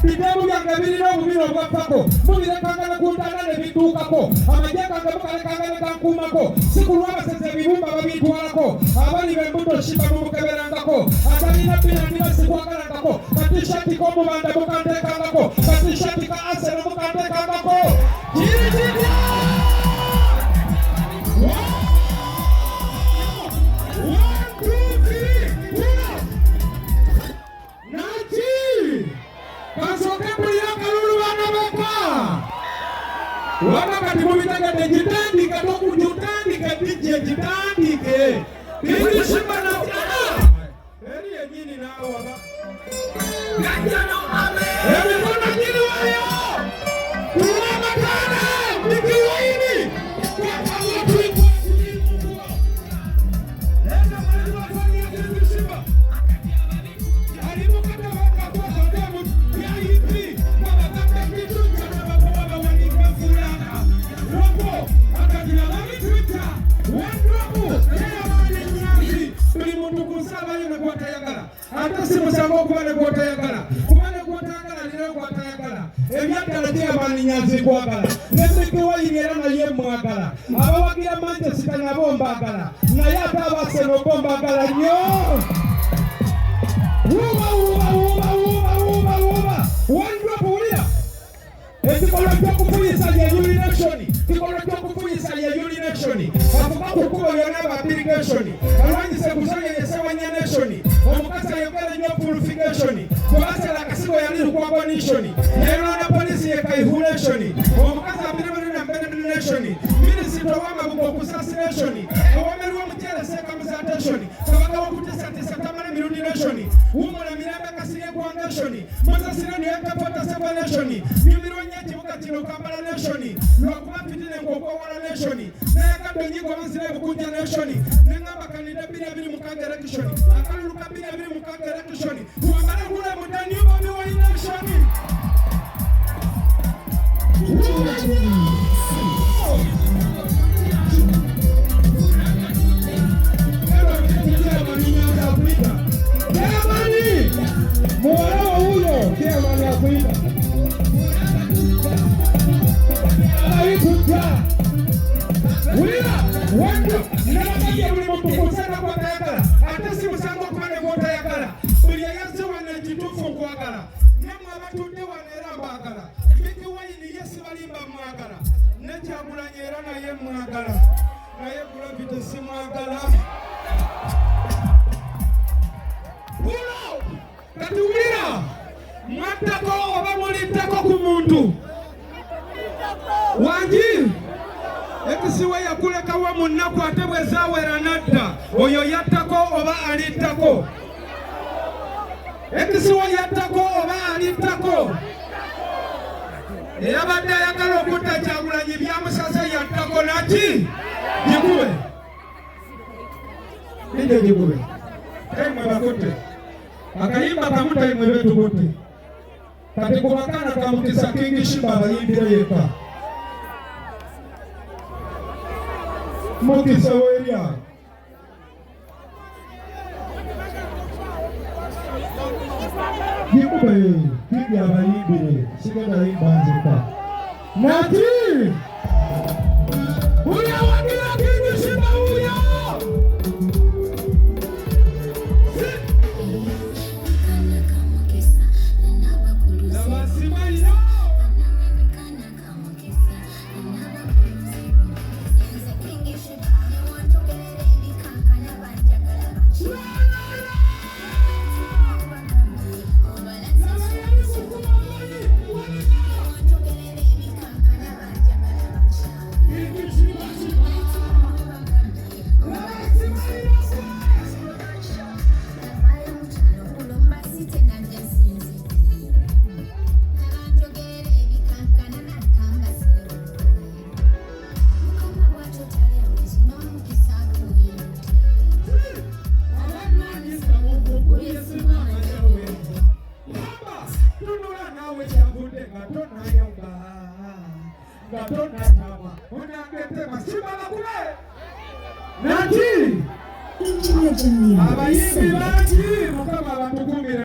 bidemu byange birina obubiri obwaffako mubirekanga ne kuntana ne bidduukako amagye gange mukalekanga ne gankuumako si ku lw'abaseze ebibumba babintwalako abali b'embuto shimba mumukeberangako atalina binandi basikwagalangako katishati k'omubanda mukanteekangako katishati ka aseno mukanteekangako kirijirya wakati mubitegedde gitandike tokujutandike dijje gitandike kirishimba na eri yenyini nawe waba ganjano ame ebikona giri wayo tuwamatana bikiwaini nyazi kwagala nemeke wayirira naye mwagala abawagira Manchester nabo mbagala naye ate abaseno bombagala nnyo wuba wandwapulira ekikolwa ky'okufuyisa lya urination kikolwa ky'okufuyisa lya urination avuga ku kkubo lyonna ba irrigation alwanyise kusonyeyese wanya nation omukazi ayogera nnyo purification kubasala akasigo yali lukwabonation nerwana polisi yekaihulation omukazi abiribiri na benediction minisita ow'amabuga okusassination owomerwa omukyere circumcision kabaka wokutisatisa tamala mirundi nation wumula mirembe kasirye kwangation musasire niyekapota separation nyumirwa nnyo ekibuga kino kampala nation lwakuba mpitire nk'okwowala nation nayakadde nyigo bansire bukunja nation neŋŋamba kanida 2026 election akalulu ka 2026 election wamala hule mudani bobi wa election Matako oba mulitako ku muntu wangi ekisiwe yakulekawo mu nnaku ate bwe zaawera nadda oyo yattako oba alittako ekisiwe yattako oba alittako eyabadde ayagala okutta Kyagulanyi byamusase yattako naki gikube ije gikube temwe bakutte akayimba kamutaimwe betukutte kati kubakana kamukisa King Shimba abayimbire yeka mukisa weria gikube kibya abayimbire sigenda yimba nzika nati uya wagira King Shimba uya Abayimbi bangi mukama bamukumira